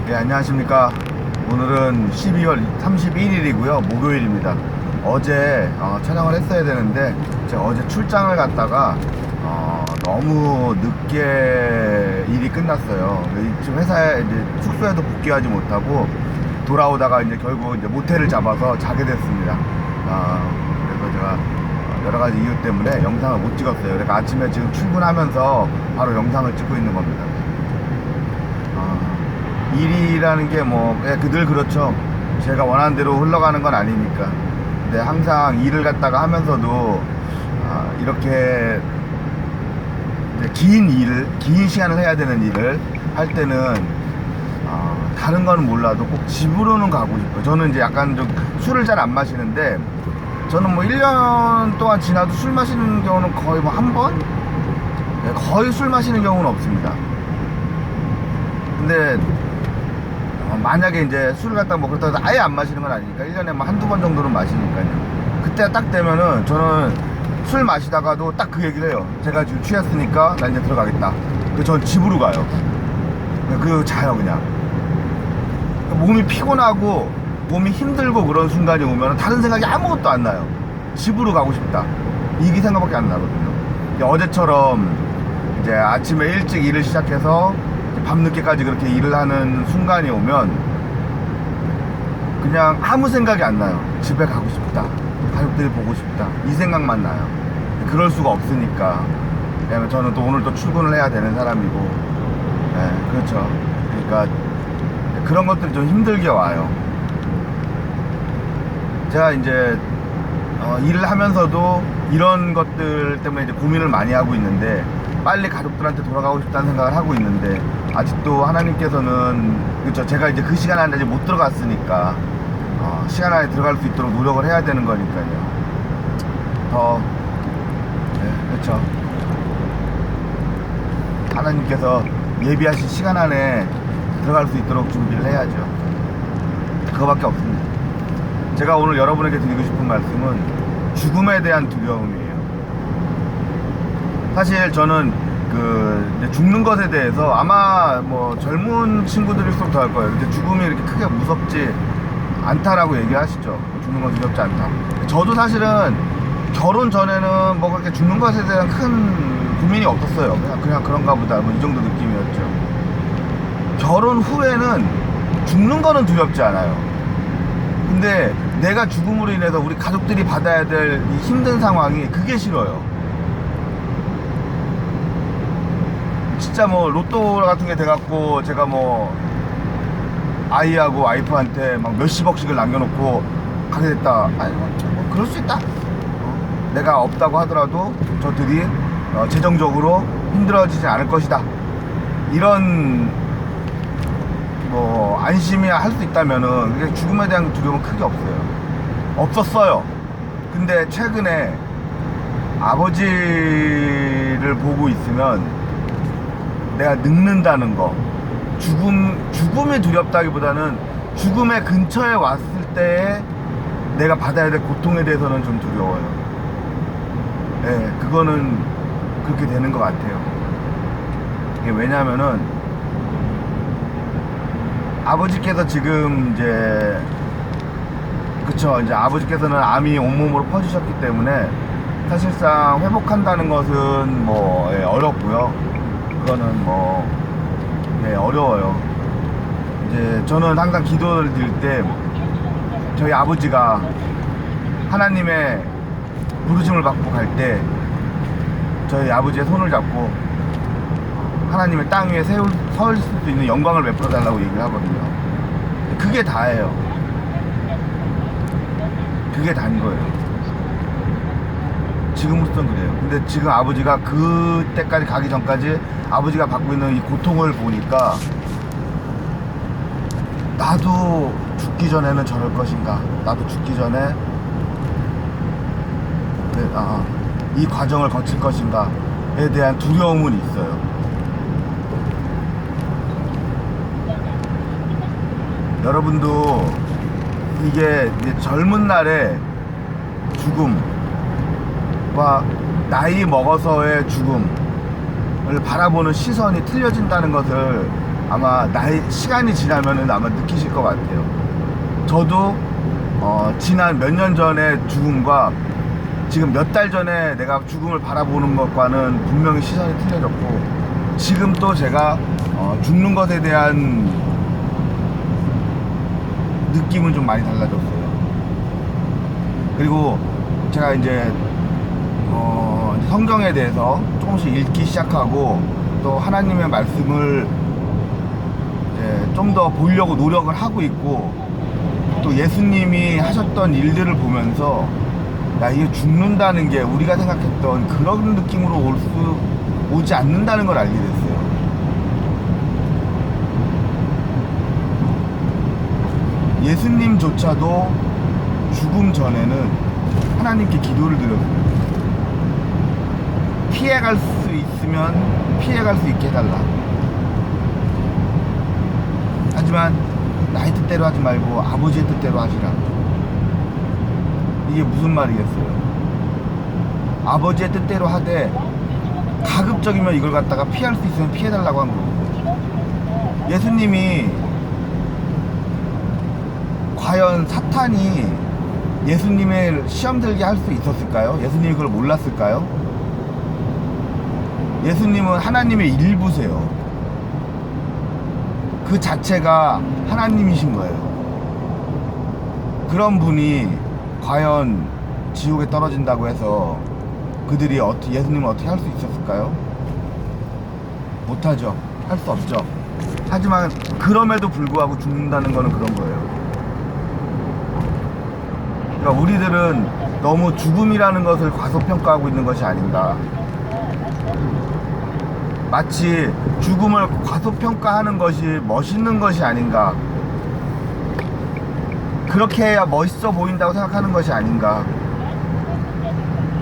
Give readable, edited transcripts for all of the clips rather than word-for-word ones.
네, 안녕하십니까. 오늘은 12월 31일이고요. 목요일입니다. 어제 촬영을 했어야 되는데 제가 어제 출장을 갔다가 너무 늦게 일이 끝났어요. 지금 회사에 이제 숙소에도 복귀하지 못하고 돌아오다가 이제 결국 이제 모텔을 잡아서 자게 됐습니다. 그래서 제가 여러 가지 이유 때문에 영상을 못 찍었어요. 그러니까 아침에 지금 출근하면서 바로 영상을 찍고 있는 겁니다. 일이라는 게 늘 그렇죠. 제가 원하는 대로 흘러가는 건 아니니까. 근데 항상 일을 갖다가 하면서도 이렇게 이제 긴 시간을 해야 되는 일을 할 때는 다른 거는 몰라도 꼭 집으로는 가고 싶어요. 저는 이제 약간 좀 술을 잘 안 마시는데 저는 1년 동안 지나도 술 마시는 경우는 거의 한 번? 네, 거의 술 마시는 경우는 없습니다. 근데 만약에 이제 술을 갖다가 그렇다고 해서 아예 안 마시는 건 아니니까 1년에 한두 번 정도는 마시니까요. 그때 딱 되면은 저는 술 마시다가도 딱 그 얘기를 해요. 제가 지금 취했으니까 나 이제 들어가겠다. 그래서 전 집으로 가요. 그리고 자요 그냥. 몸이 피곤하고 몸이 힘들고 그런 순간이 오면 다른 생각이 아무것도 안 나요. 집으로 가고 싶다, 이 생각밖에 안 나거든요. 어제처럼 이제 아침에 일찍 일을 시작해서 밤늦게까지 그렇게 일을 하는 순간이 오면 그냥 아무 생각이 안 나요. 집에 가고 싶다, 가족들이 보고 싶다, 이 생각만 나요. 그럴 수가 없으니까. 왜냐면 저는 또 오늘 또 출근을 해야 되는 사람이고. 네, 그렇죠. 그러니까 그런 것들이 좀 힘들게 와요. 제가 이제 일을 하면서도 이런 것들 때문에 이제 고민을 많이 하고 있는데, 빨리 가족들한테 돌아가고 싶다는 생각을 하고 있는데, 아직도 하나님께서는, 그렇죠, 제가 이제 그 시간 안에 못 들어갔으니까 시간 안에 들어갈 수 있도록 노력을 해야 되는 거니까요. 네, 그렇죠. 하나님께서 예비하신 시간 안에 들어갈 수 있도록 준비를 해야죠. 그거밖에 없습니다. 제가 오늘 여러분에게 드리고 싶은 말씀은 죽음에 대한 두려움이에요. 사실 저는 이제 죽는 것에 대해서 아마 젊은 친구들일수록 더 할 거예요. 이제 죽음이 이렇게 크게 무섭지 않다라고 얘기하시죠. 죽는 건 두렵지 않다. 저도 사실은 결혼 전에는 그렇게 죽는 것에 대한 큰 고민이 없었어요. 그냥 그런가 보다, 이 정도 느낌이었죠. 결혼 후에는 죽는 거는 두렵지 않아요. 근데 내가 죽음으로 인해서 우리 가족들이 받아야 될 이 힘든 상황이, 그게 싫어요. 진짜 로또 같은 게 돼갖고 제가 아이하고 와이프한테 막 몇십억씩을 남겨놓고 가게 됐다. 아니 그럴 수 있다. 내가 없다고 하더라도 저들이 재정적으로 힘들어지지 않을 것이다, 이런 안심이 할 수 있다면은 그게 죽음에 대한 두려움은 크게 없었어요. 근데 최근에 아버지를 보고 있으면 내가 늙는다는 거, 죽음이 두렵다기보다는 죽음의 근처에 왔을 때 내가 받아야 될 고통에 대해서는 좀 두려워요. 네, 그거는 그렇게 되는 것 같아요. 이게 왜냐면은 아버지께서 지금 이제, 그쵸, 이제 아버지께서는 암이 온몸으로 퍼지셨기 때문에 사실상 회복한다는 것은 어렵고요. 그거는 어려워요. 이제 저는 항상 기도를 드릴 때 저희 아버지가 하나님의 부르심을 받고 갈 때 저희 아버지의 손을 잡고 하나님의 땅 위에 설 수 있는 영광을 베풀어 달라고 얘기를 하거든요. 그게 다예요. 그게 다인 거예요. 지금으로서는 그래요. 근데 지금 아버지가 그때까지 가기 전까지 아버지가 받고 있는 이 고통을 보니까 나도 죽기 전에는 저럴 것인가, 나도 죽기 전에 이 과정을 거칠 것인가에 대한 두려움은 있어요. 여러분도 이게 젊은 날의 죽음과 나이 먹어서의 죽음을 바라보는 시선이 틀려진다는 것을 아마 시간이 지나면은 아마 느끼실 것 같아요. 저도 지난 몇 년 전의 죽음과 지금 몇 달 전에 내가 죽음을 바라보는 것과는 분명히 시선이 틀려졌고, 지금 또 제가 죽는 것에 대한 느낌은 좀 많이 달라졌어요. 그리고 제가 이제 성경에 대해서 조금씩 읽기 시작하고, 또 하나님의 말씀을 좀 더 보려고 노력을 하고 있고, 또 예수님이 하셨던 일들을 보면서 야, 이게 죽는다는 게 우리가 생각했던 그런 느낌으로 오지 않는다는 걸 알게 됐어요. 예수님조차도 죽음 전에는 하나님께 기도를 드렸어요. 피해갈 수 있으면 피해갈 수 있게 해달라. 하지만 나의 뜻대로 하지 말고 아버지의 뜻대로 하시라. 이게 무슨 말이겠어요? 아버지의 뜻대로 하되 가급적이면 이걸 갖다가 피할 수 있으면 피해달라고 한 거고, 예수님이 과연 사탄이 예수님의 시험 들게 할 수 있었을까요? 예수님이 그걸 몰랐을까요? 예수님은 하나님의 일부세요. 그 자체가 하나님이신 거예요. 그런 분이 과연 지옥에 떨어진다고 해서 그들이 예수님을 어떻게 할 수 있었을까요? 못하죠. 할 수 없죠. 하지만 그럼에도 불구하고 죽는다는 거는 그런 거예요. 그러니까 우리들은 너무 죽음이라는 것을 과소평가하고 있는 것이 아닌가. 마치 죽음을 과소평가하는 것이 멋있는 것이 아닌가. 그렇게 해야 멋있어 보인다고 생각하는 것이 아닌가.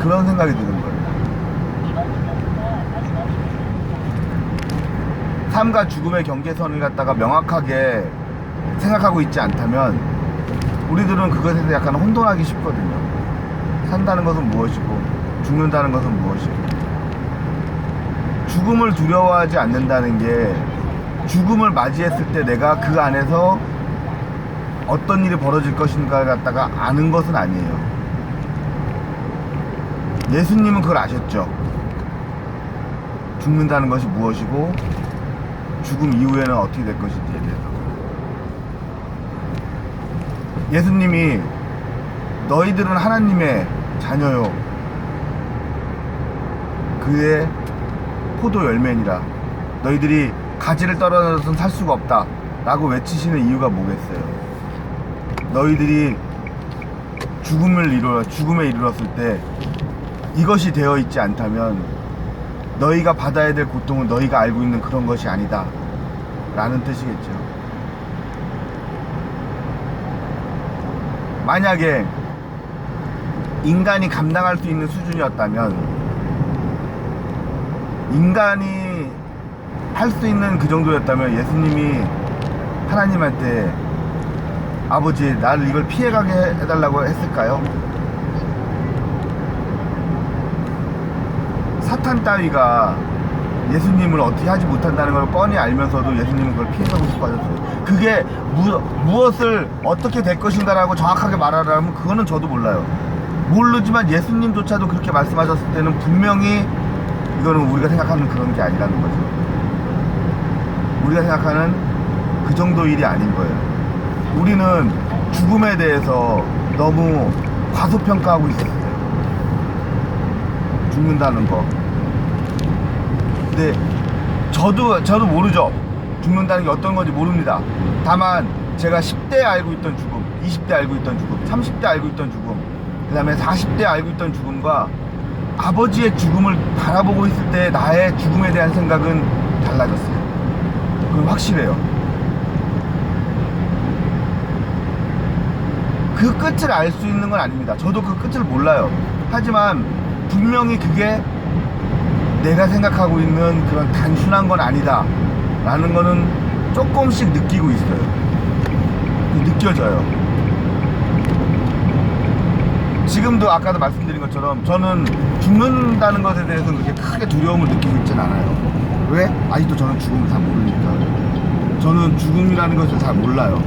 그런 생각이 드는 거예요. 삶과 죽음의 경계선을 갖다가 명확하게 생각하고 있지 않다면 우리들은 그것에 대해서 약간 혼돈하기 쉽거든요. 산다는 것은 무엇이고 죽는다는 것은 무엇이고. 죽음을 두려워하지 않는다는 게 죽음을 맞이했을 때 내가 그 안에서 어떤 일이 벌어질 것인가를 갖다가 아는 것은 아니에요. 예수님은 그걸 아셨죠. 죽는다는 것이 무엇이고 죽음 이후에는 어떻게 될 것인지에 대해서. 예수님이 너희들은 하나님의 자녀요 그의 포도 열매니라. 너희들이 가지를 떨어져서는 살 수가 없다 라고 외치시는 이유가 뭐겠어요? 너희들이 죽음에 이르렀을 때 이것이 되어 있지 않다면 너희가 받아야 될 고통은 너희가 알고 있는 그런 것이 아니다 라는 뜻이겠죠. 만약에 인간이 감당할 수 있는 수준이었다면, 인간이 할 수 있는 그 정도였다면 예수님이 하나님한테 아버지 나를 이걸 피해가게 해달라고 했을까요? 사탄 따위가 예수님을 어떻게 하지 못한다는 걸 뻔히 알면서도 예수님은 그걸 피해가고 싶어 하셨어요. 그게 무엇을 어떻게 될 것인가 라고 정확하게 말하라면 그거는 저도 몰라요. 모르지만 예수님조차도 그렇게 말씀하셨을 때는 분명히 이거는 우리가 생각하는 그런 게 아니라는 거죠. 우리가 생각하는 그 정도 일이 아닌 거예요. 우리는 죽음에 대해서 너무 과소평가하고 있었어요. 죽는다는 거. 근데 저도 모르죠. 죽는다는 게 어떤 건지 모릅니다. 다만 제가 10대 알고 있던 죽음, 20대 알고 있던 죽음, 30대 알고 있던 죽음, 그 다음에 40대 알고 있던 죽음과 아버지의 죽음을 바라보고 있을 때 나의 죽음에 대한 생각은 달라졌어요. 그건 확실해요. 그 끝을 알 수 있는 건 아닙니다. 저도 그 끝을 몰라요. 하지만 분명히 그게 내가 생각하고 있는 그런 단순한 건 아니다 라는 거는 조금씩 느끼고 있어요. 느껴져요. 지금도 아까도 말씀드린 것처럼 저는 죽는다는 것에 대해서는 그렇게 크게 두려움을 느끼고 있진 않아요. 왜? 아직도 저는 죽음을 다 모르니까. 저는 죽음이라는 것을 잘 몰라요.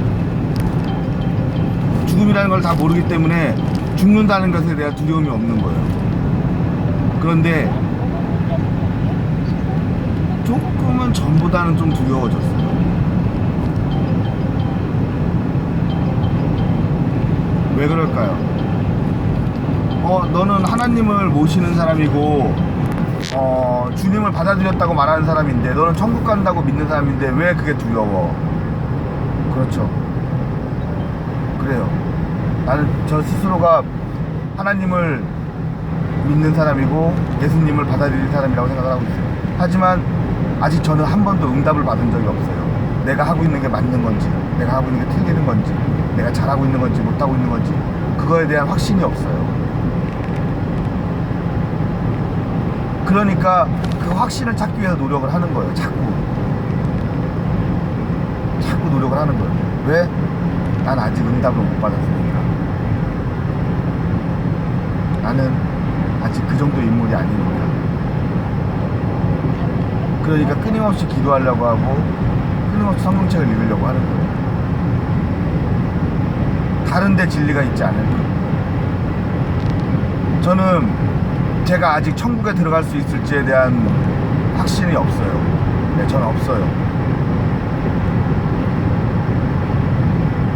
죽음이라는 걸 다 모르기 때문에 죽는다는 것에 대한 두려움이 없는 거예요. 그런데 조금은 전보다는 좀 두려워졌어요. 왜 그럴까요? 너는 하나님을 모시는 사람이고 주님을 받아들였다고 말하는 사람인데, 너는 천국 간다고 믿는 사람인데 왜 그게 두려워? 그렇죠. 그래요. 나는 저 스스로가 하나님을 믿는 사람이고 예수님을 받아들일 사람이라고 생각을 하고 있어요. 하지만 아직 저는 한 번도 응답을 받은 적이 없어요. 내가 하고 있는 게 맞는 건지, 내가 하고 있는 게 틀리는 건지, 내가 잘하고 있는 건지 못하고 있는 건지, 그거에 대한 확신이 없어요. 그러니까 그 확신을 찾기 위해서 노력을 하는 거예요. 자꾸 노력을 하는 거예요. 왜? 난 아직 응답을 못 받았으니까. 나는 아직 그 정도 인물이 아니니까. 그러니까 끊임없이 기도하려고 하고 끊임없이 성경책을 읽으려고 하는 거예요. 다른 데 진리가 있지 않을까. 저는 제가 아직 천국에 들어갈 수 있을지에 대한 확신이 없어요. 네, 저는 없어요.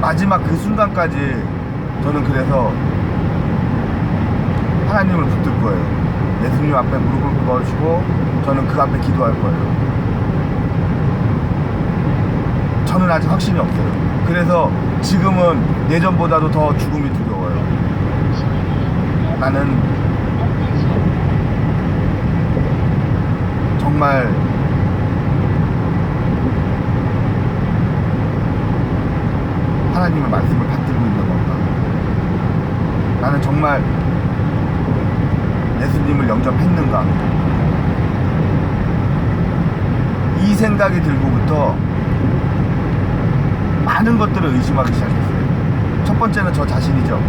마지막 그 순간까지 저는 그래서 하나님을 붙들 거예요. 예수님 앞에 무릎을 꿇어주고 저는 그 앞에 기도할 거예요. 저는 아직 확신이 없어요. 그래서 지금은 예전보다도 더 죽음이 두려워요. 나는 정말 하나님의 말씀을 받들고 있는 건가? 나는 정말 예수님을 영접했는가? 이 생각이 들고부터 많은 것들을 의심하기 시작했어요. 첫 번째는 저 자신이죠.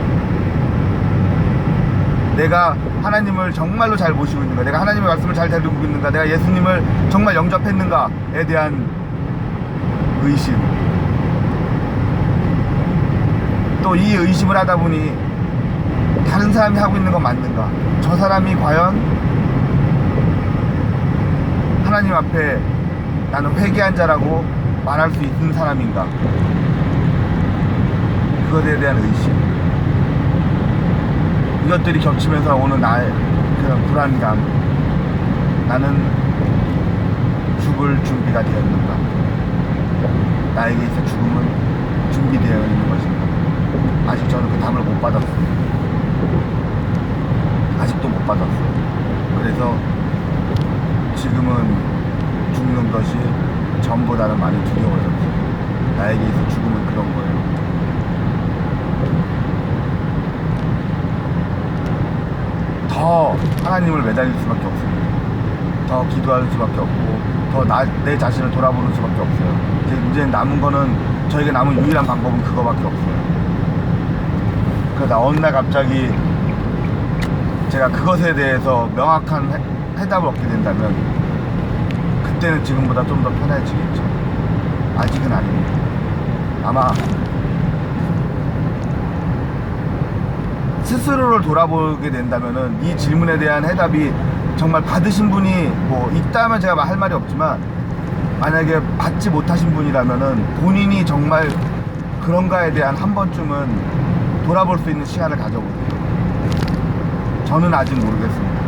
내가 하나님을 정말로 잘 모시고 있는가? 내가 하나님의 말씀을 잘 다루고 있는가? 내가 예수님을 정말 영접했는가에 대한 의심. 또 이 의심을 하다 보니 다른 사람이 하고 있는 건 맞는가? 저 사람이 과연 하나님 앞에 나는 회개한 자라고 말할 수 있는 사람인가? 그것에 대한 의심. 이것들이 겹치면서 오는 나의 그런 불안감. 나는 죽을 준비가 되었는가? 나에게 있어 죽음은 준비되어 있는 것인가? 아직 저는 그 답을 못 받았어요. 아직도 못 받았어요. 그래서 지금은 죽는 것이 전보다는 많이 두려워졌어요. 나에게 있어 죽음은 그런 거예요. 더 하나님을 매달릴 수밖에 없습니다. 더 기도할 수밖에 없고 더 내 자신을 돌아보는 수밖에 없어요. 이제 남은 거는, 저에게 남은 유일한 방법은 그거밖에 없어요. 그러다 어느 날 갑자기 제가 그것에 대해서 명확한 해답을 얻게 된다면 그때는 지금보다 좀 더 편해지겠죠. 아직은 아닙니다. 아마 스스로를 돌아보게 된다면은 이 질문에 대한 해답이 정말 받으신 분이 뭐 있다면 제가 할 말이 없지만, 만약에 받지 못하신 분이라면은 본인이 정말 그런가에 대한 한 번쯤은 돌아볼 수 있는 시간을 가져보세요. 저는 아직 모르겠습니다.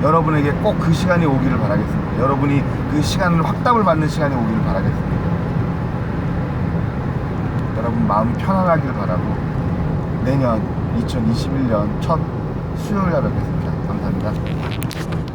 여러분에게 꼭 그 시간이 오기를 바라겠습니다. 여러분이 그 시간을 확답을 받는 시간이 오기를 바라겠습니다. 여러분 마음이 편안하길 바라고 내년 2021년 첫 수요일 날 뵙겠습니다. 감사합니다.